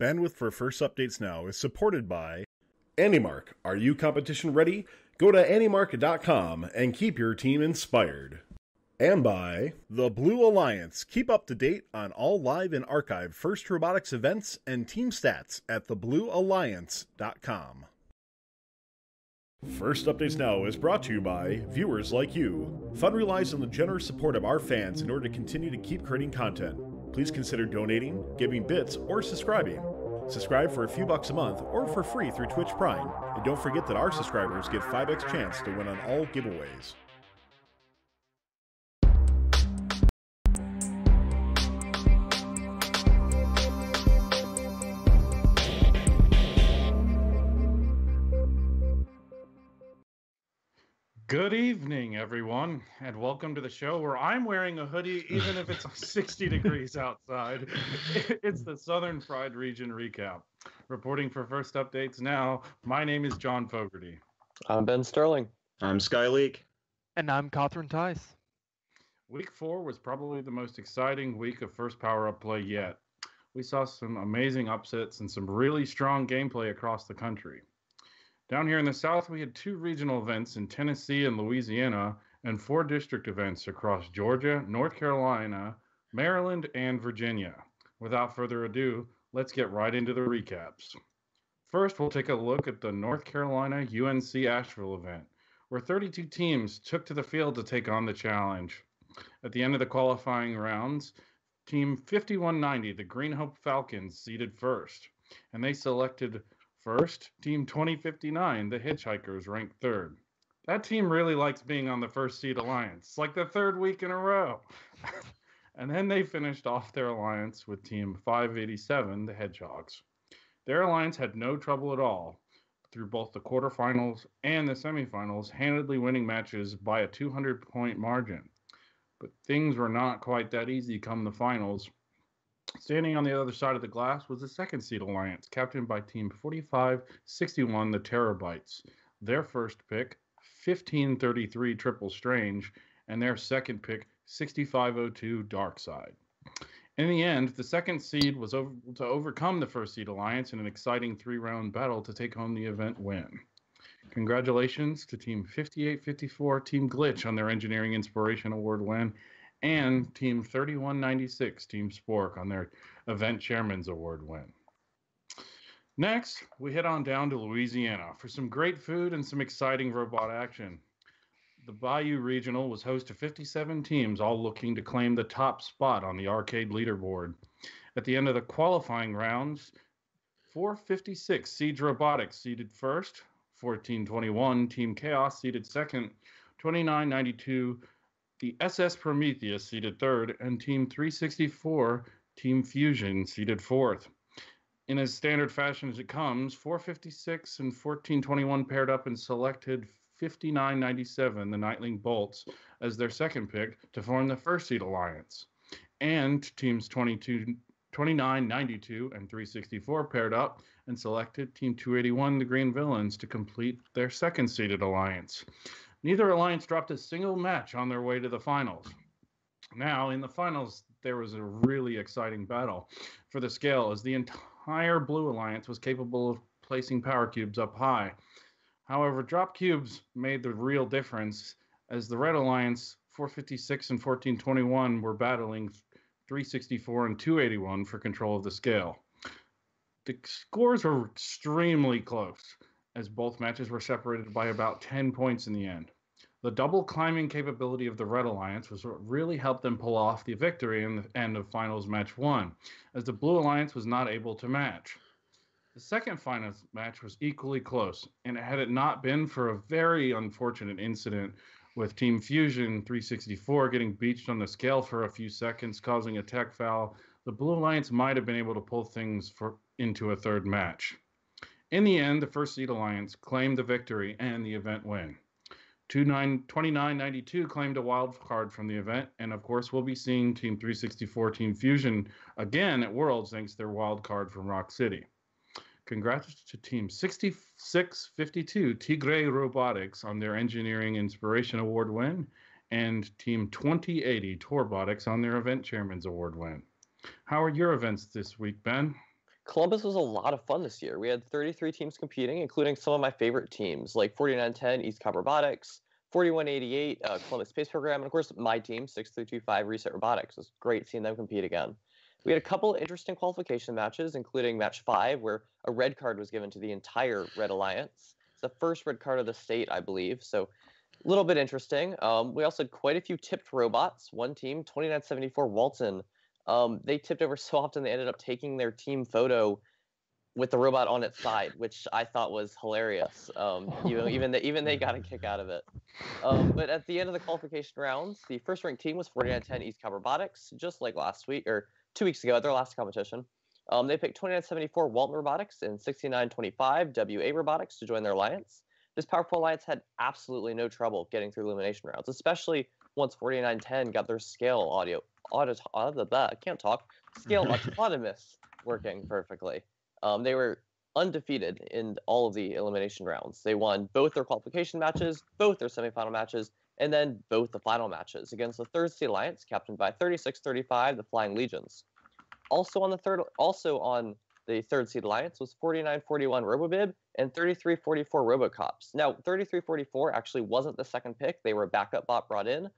Bandwidth for First Updates Now is supported by AndyMark. Are you competition ready? Go to andymark.com and keep your team inspired. And by the Blue Alliance. Keep up to date on all live and archived First Robotics events and team stats at thebluealliance.com. First Updates Now is brought to you by viewers like you. Fun relies on the generous support of our fans in order to continue to keep creating content. Please consider donating, giving bits, or subscribing. Subscribe for a few bucks a month or for free through Twitch Prime. And don't forget that our subscribers get 5x chance to win on all giveaways. Good evening, everyone, and welcome to the show where I'm wearing a hoodie even if it's 60 degrees outside. It's the Southern Fried Region Recap. Reporting for First Updates Now, my name is John Fogarty. I'm Ben Sterling. I'm Sky Leak. And I'm Catherine Tice. Week 4 was probably the most exciting week of First Power-Up play yet. We saw some amazing upsets and some really strong gameplay across the country. Down here in the South, we had 2 regional events in Tennessee and Louisiana, and 4 district events across Georgia, North Carolina, Maryland, and Virginia. Without further ado, let's get right into the recaps. First, we'll take a look at the North Carolina UNC Asheville event, where 32 teams took to the field to take on the challenge. At the end of the qualifying rounds, Team 5190, the Green Hope Falcons, seeded first, and they selected first, Team 2059, the Hitchhikers, ranked third. That team really likes being on the first seed alliance. It's like the 3rd week in a row. And then they finished off their alliance with Team 587, the Hedgehogs. Their alliance had no trouble at all through both the quarterfinals and the semifinals, handedly winning matches by a 200-point margin. But things were not quite that easy come the finals. Standing on the other side of the glass was the 2nd seed alliance, captained by Team 4561, the Terabytes. Their first pick, 1533 Triple Strange, and their second pick, 6502 Darkside. In the end, the 2nd seed was able to overcome the 1st seed alliance in an exciting 3-round battle to take home the event win. Congratulations to Team 5854, Team Glitch, on their Engineering Inspiration Award win, and Team 3196, Team Spork, on their Event Chairman's Award win. Next, we head on down to Louisiana for some great food and some exciting robot action. The Bayou Regional was host to 57 teams, all looking to claim the top spot on the arcade leaderboard. At the end of the qualifying rounds, 456 Siege Robotics seeded first, 1421 Team Chaos seeded second, 2992 the SS Prometheus seeded third, and Team 364, Team Fusion, seeded fourth. In as standard fashion as it comes, 456 and 1421 paired up and selected 5997, the Nightling Bolts, as their second pick to form the 1st seed alliance. And Teams 2992 and 364 paired up and selected Team 281, the Green Villains, to complete their 2nd seeded alliance. Neither alliance dropped a single match on their way to the finals. Now, in the finals, there was a really exciting battle for the scale, as the entire Blue Alliance was capable of placing power cubes up high. However, drop cubes made the real difference, as the Red Alliance, 456 and 1421, were battling 364 and 281 for control of the scale. The scores were extremely close, as both matches were separated by about 10 points in the end. The double climbing capability of the Red Alliance was what really helped them pull off the victory in the end of Finals Match 1, as the Blue Alliance was not able to match. The second finals match was equally close, and had it not been for a very unfortunate incident with Team Fusion 364 getting beached on the scale for a few seconds, causing a tech foul, the Blue Alliance might have been able to pull things into a 3rd match. In the end, the 1st seed alliance claimed the victory and the event win. 2992 claimed a wild card from the event, and of course we'll be seeing Team 364 Team Fusion again at Worlds thanks to their wild card from Rock City. Congrats to Team 6652 Tigre Robotics on their Engineering Inspiration Award win, and Team 2080 Torbotics on their Event Chairman's Award win. How are your events this week, Ben? Columbus was a lot of fun this year. We had 33 teams competing, including some of my favorite teams like 4910 East Cobb Robotics, 4188 Columbus Space Program, and of course my team 6325 Reset Robotics. It was great seeing them compete again. We had a couple interesting qualification matches, including match 5, where a red card was given to the entire Red Alliance. It's the first red card of the state, I believe, so a little bit interesting. We also had quite a few tipped robots. One team, 2974 Walton, they tipped over so often they ended up taking their team photo with the robot on its side, which I thought was hilarious. Even they got a kick out of it. But at the end of the qualification rounds, the first ranked team was 4910 East Cobb Robotics, just like last week or 2 weeks ago at their last competition. They picked 2974 Walton Robotics and 6925 WA Robotics to join their alliance. This powerful alliance had absolutely no trouble getting through elimination rounds, especially once 4910 got their scale scale autonomous working perfectly. They were undefeated in all of the elimination rounds. They won both their qualification matches, both their semifinal matches, and then both the final matches against the third seed alliance, captained by 3635, the Flying Legions. Also on the third seed alliance was 4941 Robobib and 3344 Robocops. Now, 3344 actually wasn't the second pick. They were a backup bot brought in.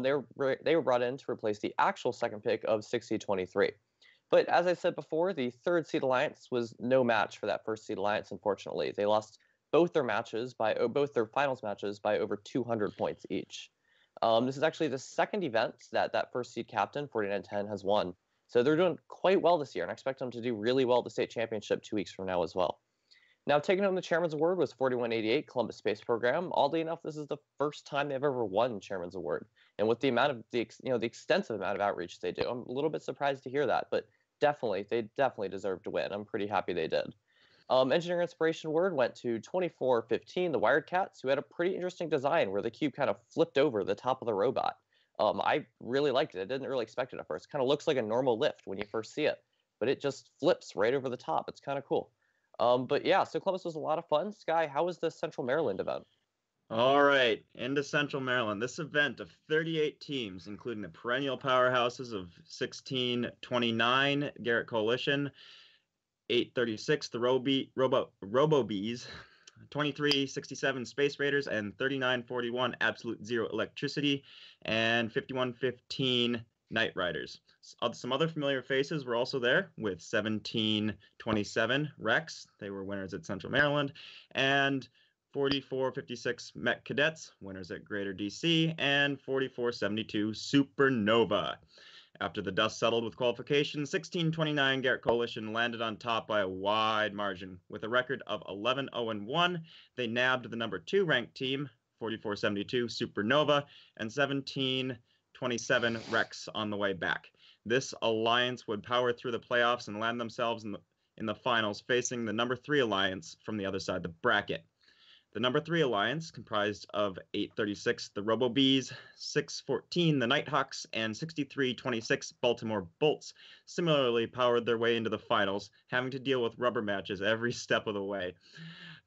They were brought in to replace the actual second pick of 6023. But as I said before, the third seed alliance was no match for that first seed alliance, unfortunately. They lost both their finals matches by over 200 points each. This is actually the second event that first seed captain, 4910, has won. So they're doing quite well this year, and I expect them to do really well at the state championship 2 weeks from now as well. Now, taking home the Chairman's Award was 4188 Columbus Space Program. Oddly enough, this is the first time they've ever won Chairman's Award, and with the amount of the extensive amount of outreach they do, I'm a little bit surprised to hear that. But they definitely deserve to win. I'm pretty happy they did. Engineering Inspiration Award went to 2415 the Wired Cats, who had a pretty interesting design where the cube kind of flipped over the top of the robot. I really liked it. I didn't really expect it at first. It kind of looks like a normal lift when you first see it, but it just flips right over the top. It's kind of cool. But yeah, so Columbus was a lot of fun. Sky, how was the Central Maryland event? All right, into Central Maryland. This event of 38 teams, including the perennial powerhouses of 1629 Garrett Coalition, 836 the Robo-Bees, 2367 Space Raiders, and 3941 Absolute Zero Electricity, and 5115 Night Riders. Some other familiar faces were also there, with 1727 Rex. They were winners at Central Maryland, and 4456 Met Cadets, winners at Greater DC, and 4472 Supernova. After the dust settled with qualification, 1629 Garrett Coalition landed on top by a wide margin. With a record of 11-0-1, they nabbed the number 2 ranked team, 4472 Supernova, and 1727 Rex on the way back. This alliance would power through the playoffs and land themselves in the finals, facing the number 3 alliance from the other side of the bracket. The number 3 alliance, comprised of 836 the Robo-Bees, 614 the Nighthawks, and 6326 Baltimore Bolts, similarly powered their way into the finals, having to deal with rubber matches every step of the way.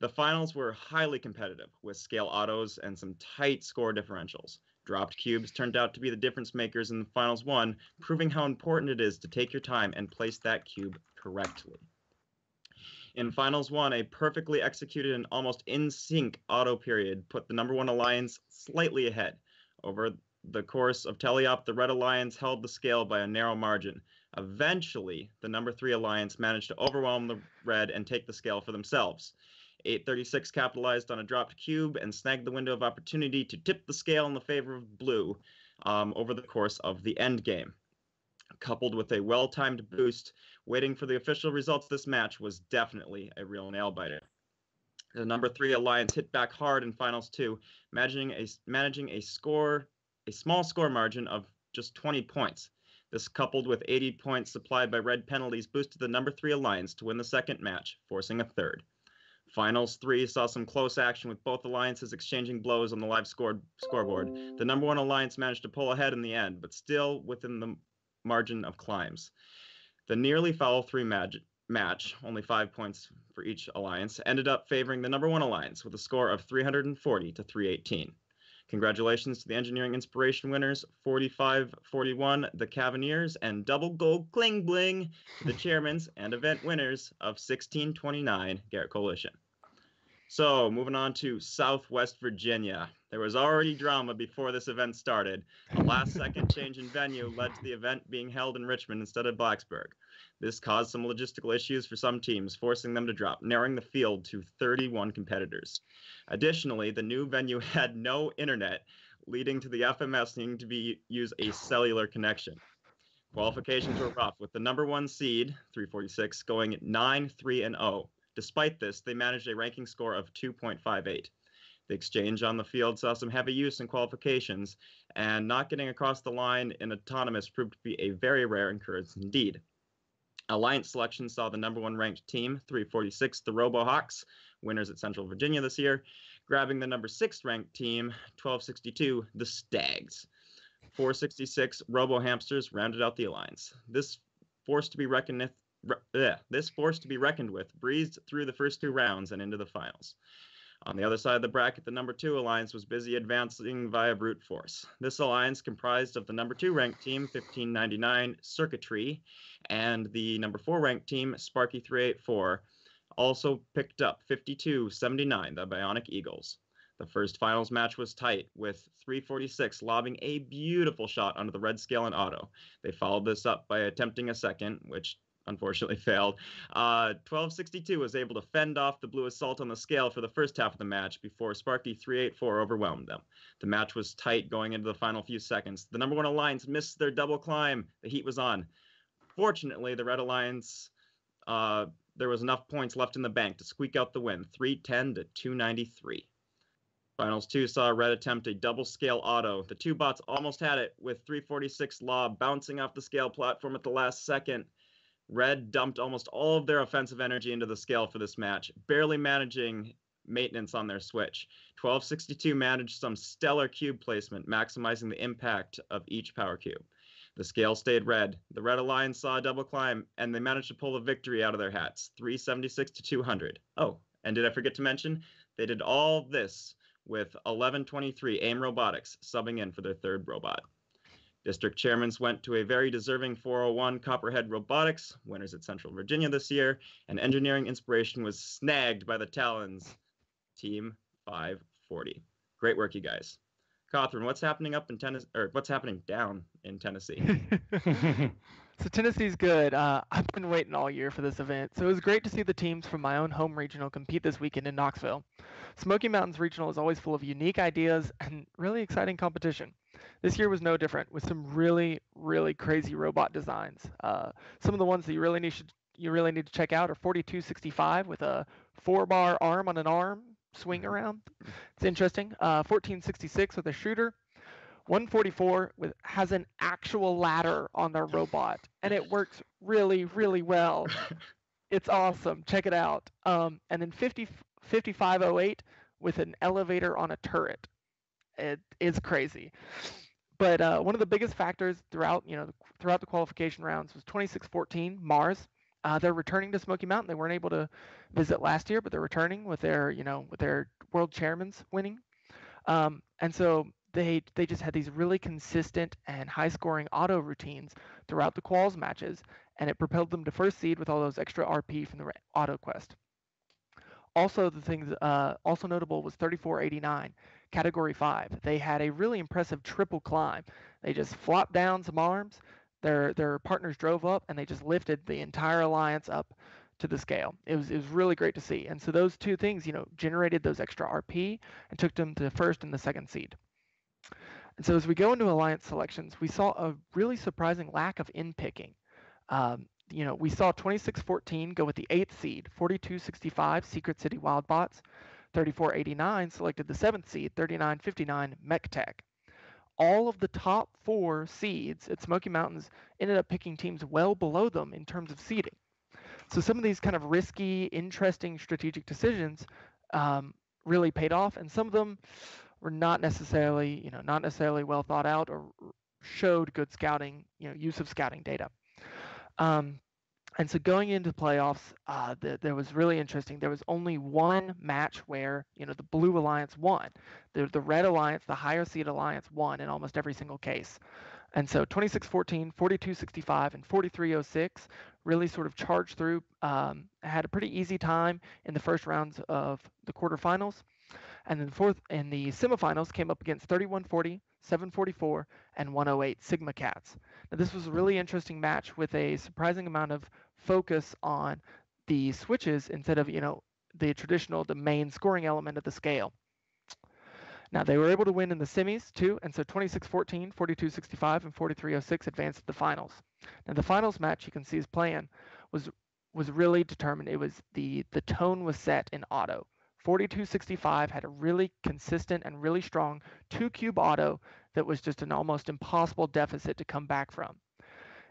The finals were highly competitive, with scale autos and some tight score differentials. Dropped cubes turned out to be the difference makers in the finals 1, proving how important it is to take your time and place that cube correctly. In Finals 1, a perfectly executed and almost in-sync auto period put the number 1 alliance slightly ahead. Over the course of teleop, the Red Alliance held the scale by a narrow margin. Eventually, the number 3 alliance managed to overwhelm the Red and take the scale for themselves. 836 capitalized on a dropped cube and snagged the window of opportunity to tip the scale in the favor of Blue over the course of the endgame. Coupled with a well-timed boost, waiting for the official results of this match was definitely a real nail-biter. The number 3 alliance hit back hard in Finals 2, managing a small score margin of just 20 points. This, coupled with 80 points supplied by red penalties, boosted the number 3 alliance to win the second match, forcing a third. Finals 3 saw some close action with both alliances exchanging blows on the live scoreboard. The number 1 alliance managed to pull ahead in the end, but still within the margin of climbs. The nearly foul 3 match, only 5 points for each alliance, ended up favoring the number 1 alliance with a score of 340 to 318. Congratulations to the Engineering Inspiration winners, 45-41, the Cavaliers, and double gold cling bling to the chairmans and event winners of 1629, Garrett Coalition. So, moving on to Southwest Virginia. There was already drama before this event started. A last-second change in venue led to the event being held in Richmond instead of Blacksburg. This caused some logistical issues for some teams, forcing them to drop, narrowing the field to 31 competitors. Additionally, the new venue had no internet, leading to the FMS needing to use a cellular connection. Qualifications were rough, with the number 1 seed, 346, going 9-3-0. Despite this, they managed a ranking score of 2.58. The exchange on the field saw some heavy use in qualifications, and not getting across the line in autonomous proved to be a very rare occurrence indeed. Alliance selection saw the number 1 ranked team, 346, the RoboHawks, winners at Central Virginia this year, grabbing the number 6 ranked team, 1262, the Stags. 466 RoboHamsters rounded out the alliance. This force to be reckoned with breezed through the first 2 rounds and into the finals. On the other side of the bracket, the number 2 alliance was busy advancing via brute force. This alliance comprised of the number 2 ranked team, 1599 Circuitry, and the number 4 ranked team, Sparky 384, also picked up 52-79, the Bionic Eagles. The first finals match was tight, with 346 lobbing a beautiful shot onto the red scale in auto. They followed this up by attempting a second, which unfortunately failed. 1262 was able to fend off the blue assault on the scale for the first half of the match before Sparky 384 overwhelmed them. The match was tight going into the final few seconds. The number 1 alliance missed their double climb. The heat was on. Fortunately, the red alliance, there was enough points left in the bank to squeak out the win, 310-293. Finals 2 saw Red attempt a double scale auto. The 2 bots almost had it, with 346 lob bouncing off the scale platform at the last second. Red dumped almost all of their offensive energy into the scale for this match, barely managing maintenance on their switch. 1262 managed some stellar cube placement, maximizing the impact of each power cube. The scale stayed red. The Red Alliance saw a double climb, and they managed to pull the victory out of their hats, 376-200. Oh, and did I forget to mention, they did all this with 1123 AIM Robotics subbing in for their 3rd robot. District chairmans went to a very deserving 401 Copperhead Robotics, winners at Central Virginia this year, and Engineering Inspiration was snagged by the Talons, Team 540. Great work, you guys. Catherine, what's happening up in Tennessee, or what's happening down in Tennessee? So Tennessee's good. I've been waiting all year for this event, so it was great to see the teams from my own home regional compete this weekend in Knoxville. Smoky Mountains Regional is always full of unique ideas and really exciting competition. This year was no different, with some really, really crazy robot designs. Some of the ones that you really need to check out are 4265 with a 4-bar arm on an arm swing around. It's interesting. 1466 with a shooter. 144 has an actual ladder on their robot, and it works really, really well. It's awesome. Check it out. And then 5508 with an elevator on a turret. It is crazy. But one of the biggest factors throughout the qualification rounds was 2614 Mars. They're returning to Smoky Mountain. They weren't able to visit last year, but they're returning with their world chairmans winning. And so they just had these really consistent and high-scoring auto routines throughout the quals matches, and it propelled them to first seed with all those extra RP from the auto quest. Also, the things also notable was 3489, Category 5. They had a really impressive triple climb. They just flopped down some arms, their partners drove up, and they just lifted the entire alliance up to the scale. It was really great to see. And so those 2 things, generated those extra RP and took them to the 1st and the 2nd seed. And so as we go into alliance selections, we saw a really surprising lack of in-picking. We saw 2614 go with the 8th seed, 4265 Secret City Wildbots, 3489 selected the 7th seed, 3959 MechTech. All of the top 4 seeds at Smoky Mountains ended up picking teams well below them in terms of seeding. So some of these kind of risky, interesting strategic decisions really paid off, and some of them were not necessarily well thought out or showed good scouting, use of scouting data. And so going into playoffs, there was really interesting. There was only one match where, the Blue Alliance won. The Red Alliance, the higher seed alliance, won in almost every single case. And so 26-14, 42-65, and 43-06 really sort of charged through, had a pretty easy time in the first rounds of the quarterfinals. And then fourth in the semifinals came up against 31-40, 744, and 108 Sigma Cats. Now this was a really interesting match with a surprising amount of focus on the switches instead of, the main scoring element of the scale. Now, they were able to win in the semis, too, and so 26-14, 42-65, and 43-06 advanced to the finals. Now, the finals match you can see is playing was really determined. It was the tone was set in auto. 42-65 had a really consistent and really strong 2-cube auto that was just an almost impossible deficit to come back from.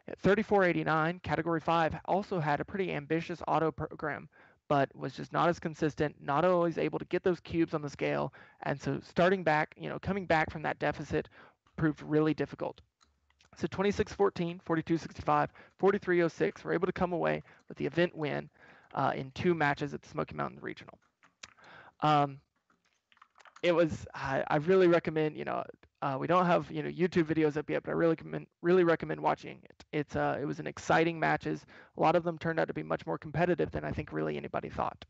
At 34-89, Category 5 also had a pretty ambitious auto program, but was just not as consistent, not always able to get those cubes on the scale. And so starting back, coming back from that deficit proved really difficult. So 26-14, 42-65, 43-06 were able to come away with the event win in 2 matches at the Smoky Mountain Regional. It was, I really recommend, we don't have, YouTube videos up yet, but I really recommend watching it. It was an exciting matches. A lot of them turned out to be much more competitive than I think really anybody thought.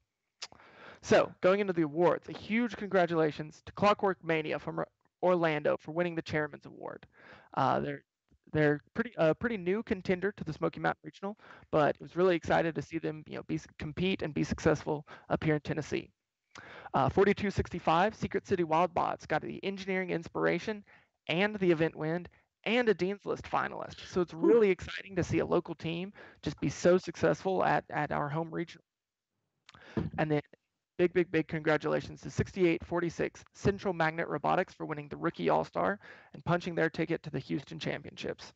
So going into the awards, a huge congratulations to Clockwork Mania from Orlando for winning the Chairman's Award. They're pretty new contender to the Smoky Mountain Regional, but it was really excited to see them, compete and be successful up here in Tennessee. 42-65, Secret City Wildbots got the engineering inspiration and the event win and a Dean's List finalist. So it's really exciting to see a local team just be so successful at our home regional. And then big congratulations to 68-46 Central Magnet Robotics for winning the Rookie AllStar and punching their ticket to the Houston Championships.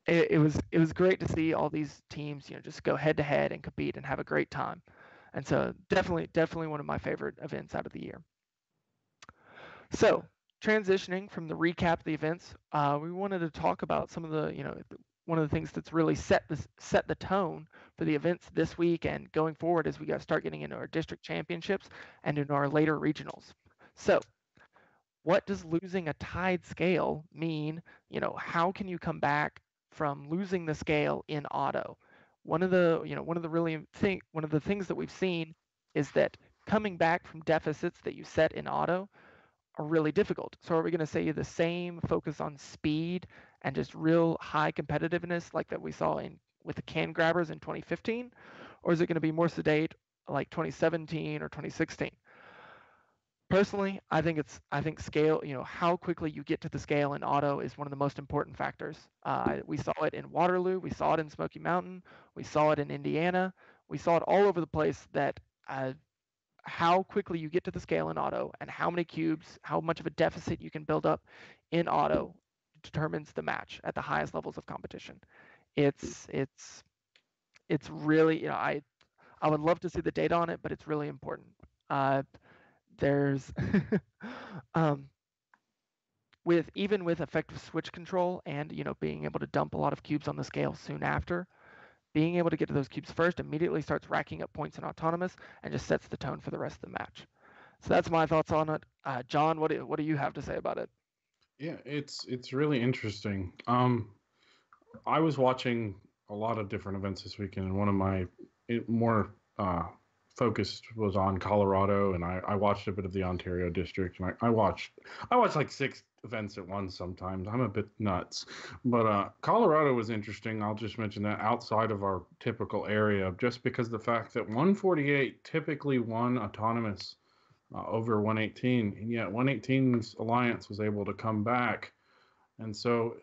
It was great to see all these teams, just go head to head and compete and have a great time. And so definitely one of my favorite events out of the year. So transitioning from the recap of the events, we wanted to talk about some of the, one of the things that's really set the tone for the events this week and going forward as we start getting into our district championships and into our later regionals. So what does losing a tied scale mean? How can you come back from losing the scale in auto? One of the things that we've seen is that coming back from deficits that you set in auto are really difficult. So are we going to say the same focus on speed and just real high competitiveness like that we saw with the can grabbers in 2015, or is it going to be more sedate like 2017 or 2016? Personally, I think scale, how quickly you get to the scale in auto is one of the most important factors. We saw it in Waterloo, we saw it in Smoky Mountain, we saw it in Indiana, we saw it all over the place that how quickly you get to the scale in auto and how many cubes, how much of a deficit you can build up in auto determines the match at the highest levels of competition. It's really, I would love to see the data on it, but it's really important. There's with effective switch control and being able to dump a lot of cubes on the scale soon after, being able to get to those cubes first immediately starts racking up points in autonomous and just sets the tone for the rest of the match. So that's my thoughts on it. John, what do you have to say about it? Yeah, it's really interesting. I was watching a lot of different events this weekend, and one of my more focused was on Colorado, and I watched a bit of the Ontario district, and I watched like 6 events at once sometimes. I'm a bit nuts, but Colorado was interesting. I'll just mention that outside of our typical area, just because the fact that 148 typically won autonomous over 118, and yet 118's alliance was able to come back, and so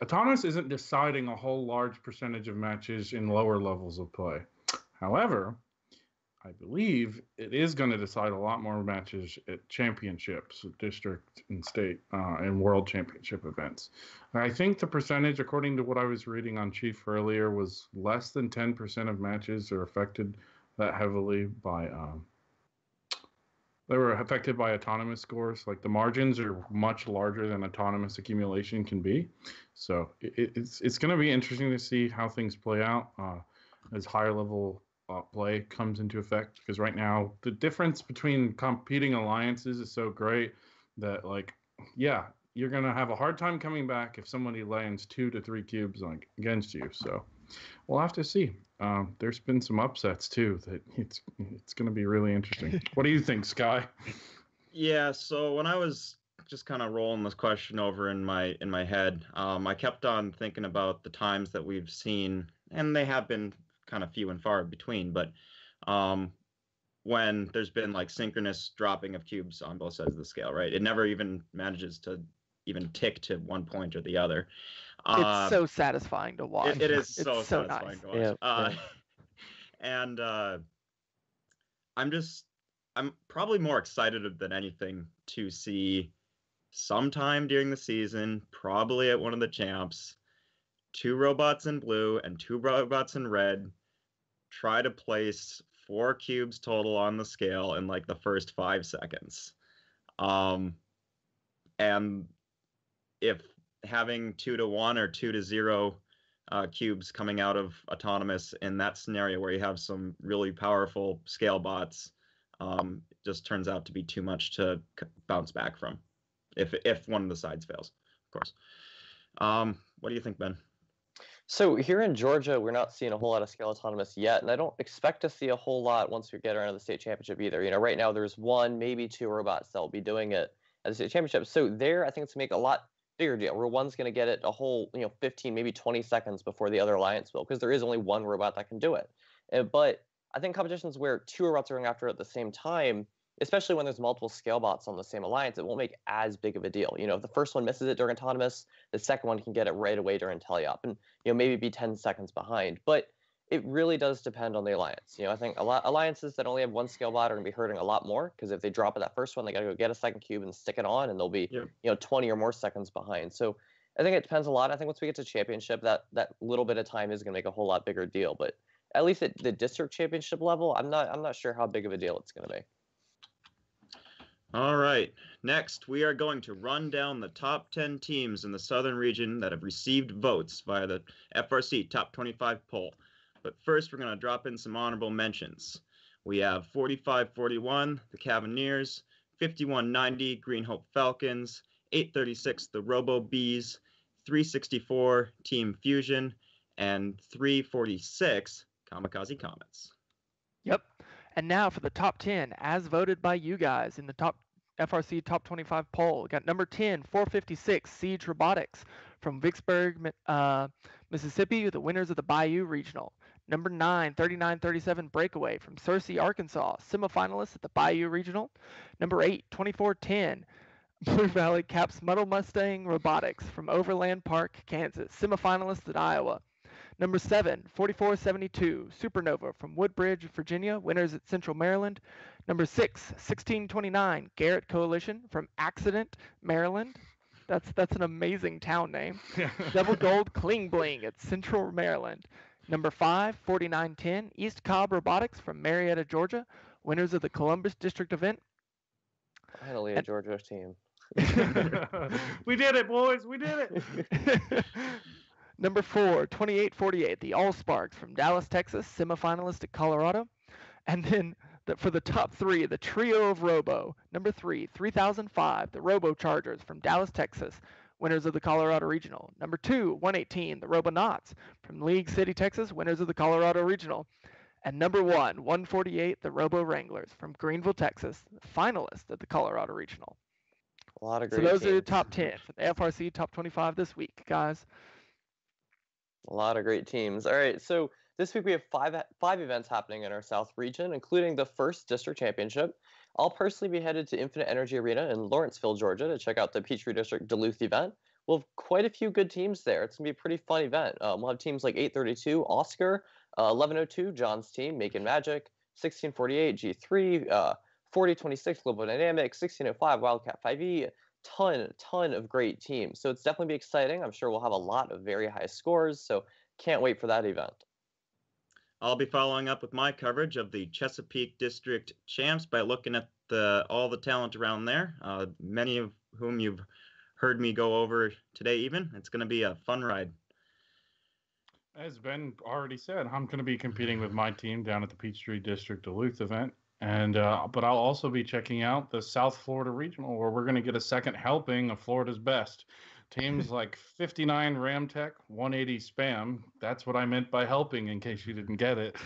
autonomous isn't deciding a whole large percentage of matches in lower levels of play. However, I believe it is going to decide a lot more matches at championships, district and state, and world championship events. And I think the percentage, according to what I was reading on Chief earlier, was less than 10% of matches are affected that heavily by They were affected by autonomous scores. Like the margins are much larger than autonomous accumulation can be. So it's going to be interesting to see how things play out as higher level play comes into effect. Because right now the difference between competing alliances is so great that yeah, you're going to have a hard time coming back if somebody lands 2 to 3 cubes against you. So we'll have to see. There's been some upsets too that it's going to be really interesting. What do you think, Sky? Yeah, so when I was just kind of rolling this question over in my head, I kept on thinking about the times that we've seen, and they have been kind of few and far between, but when there's been like synchronous dropping of cubes on both sides of the scale, right? It never even manages to even tick to one point or the other. It's so satisfying to watch. It is It's so satisfying nice. to watch. Yeah. And I'm probably more excited than anything to see sometime during the season, probably at one of the champs, 2 robots in blue and 2 robots in red try to place 4 cubes total on the scale in like the first 5 seconds. And if having 2 to 1 or 2 to 0 cubes coming out of autonomous in that scenario where you have some really powerful scale bots, just turns out to be too much to bounce back from if one of the sides fails, of course. What do you think, Ben? So here in Georgia, we're not seeing a whole lot of scale autonomous yet, and I don't expect to see a whole lot once we get around to the state championship either. Right now there's 1, maybe 2 robots that will be doing it at the state championship. So there, I think it's going to make a lot bigger deal, where one's going to get it a whole 15, maybe 20 seconds before the other alliance will, because there is only 1 robot that can do it. But I think competitions where 2 robots are going after it at the same time, especially when there's multiple scale bots on the same alliance, it won't make as big of a deal. If the first one misses it during autonomous, the second one can get it right away during teleop, and maybe be 10 seconds behind. But it really does depend on the alliance. I think alliances that only have 1 scale bot are going to be hurting a lot more, because if they drop at that first one, they got to go get a second cube and stick it on, and they'll be 20 or more seconds behind. So I think it depends a lot. I think once we get to championship, that little bit of time is going to make a whole lot bigger deal. But at least at the district championship level, I'm not sure how big of a deal it's going to be. All right. Next, we are going to run down the top 10 teams in the Southern region that have received votes via the FRC Top 25 poll. But first, we're going to drop in some honorable mentions. We have 45-41, the Cavaliers, 51-90, Green Hope Falcons, 836, the Robo Bees, 364, Team Fusion, and 346, Kamikaze Comets. Yep. And now for the top 10, as voted by you guys in the top FRC Top 25 poll. We got number 10, 456, Siege Robotics from Vicksburg, Mississippi, the winners of the Bayou Regional. Number 9, 3937 Breakaway from Searcy, Arkansas, semifinalists at the Bayou Regional. Number 8, 2410 Blue Valley Caps Muddle Mustang Robotics from Overland Park, Kansas, semifinalists at Iowa. Number 7, 4472 Supernova from Woodbridge, Virginia, winners at Central Maryland. Number 6, 1629 Garrett Coalition from Accident, Maryland. That's an amazing town name. Double Gold Kling Bling at Central Maryland. Number 5, 4910 East Cobb Robotics from Marietta, Georgia, winners of the Columbus District event. Finally, a Georgia team. We did it, boys. We did it. Number 4, 2848, the All-Sparks from Dallas, Texas, semifinalist at Colorado. And then for the top 3, the trio of Robo. Number 3, 3005, the Robo Chargers from Dallas, Texas, winners of the Colorado Regional. Number 2, 118, the Robonauts from League City, Texas, winners of the Colorado Regional. And number 1, 148, the Robo Wranglers from Greenville, Texas, finalists at the Colorado Regional. A lot of great So those teams. are the top 10 for the FRC Top 25 this week, guys. A lot of great teams. All right, so this week we have five events happening in our South region, including the first district championship. I'll personally be headed to Infinite Energy Arena in Lawrenceville, Georgia, to check out the Peachtree District Duluth event. We'll have quite a few good teams there. It's going to be a pretty fun event. We'll have teams like 832, Oscar, 1102, John's team, Making Magic, 1648, G3, 4026, Global Dynamics, 1605, Wildcat 5e, ton of great teams. So it's definitely be exciting. I'm sure we'll have a lot of very high scores, so can't wait for that event. I'll be following up with my coverage of the Chesapeake District Champs by looking at all the talent around there, many of whom you've heard me go over today even. It's going to be a fun ride. As Ben already said, I'm going to be competing with my team down at the Peachtree District Duluth event. And but I'll also be checking out the South Florida Regional, where we're going to get a second helping of Florida's best. Teams like 59 Ramtech, 180 Spam. That's what I meant by helping, in case you didn't get it.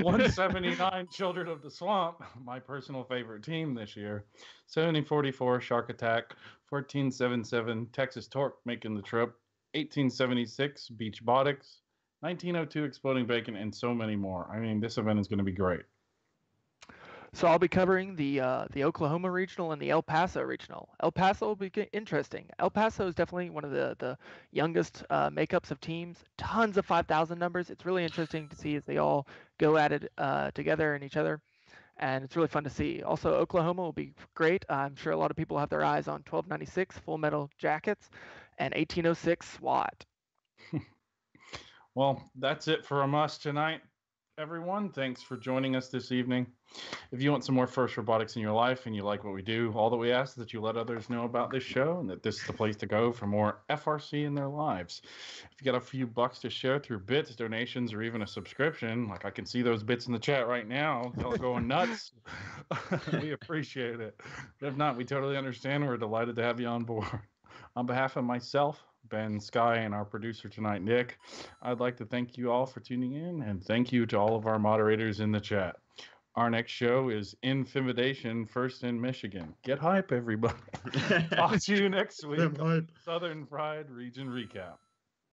179 Children of the Swamp, my personal favorite team this year. 7044 Shark Attack, 1477 Texas Torque making the trip. 1876 Beach Robotics, 1902 Exploding Bacon, and so many more. I mean, this event is going to be great. So I'll be covering the Oklahoma Regional and the El Paso Regional. El Paso will be interesting. El Paso is definitely one of the youngest makeups of teams. Tons of 5,000 numbers. It's really interesting to see as they all go at it together and each other. And it's really fun to see. Also, Oklahoma will be great. I'm sure a lot of people have their eyes on 1296 Full Metal Jackets and 1806 SWAT. Well, that's it from us tonight, everyone. Thanks for joining us this evening. If you want some more First Robotics in your life and you like what we do, all that we ask is that you let others know about this show and that this is the place to go for more FRC in their lives. If you got a few bucks to share through bits, donations, or even a subscription, like I can see those bits in the chat right now, y'all are going nuts. We appreciate it. But if not, we totally understand. We're delighted to have you on board. On behalf of myself, Ben, Sky, and our producer tonight, Nick, I'd like to thank you all for tuning in, and thank you to all of our moderators in the chat. Our next show is Intimidation First in Michigan. Get hype, everybody. Talk to you next week. Southern Pride Region Recap.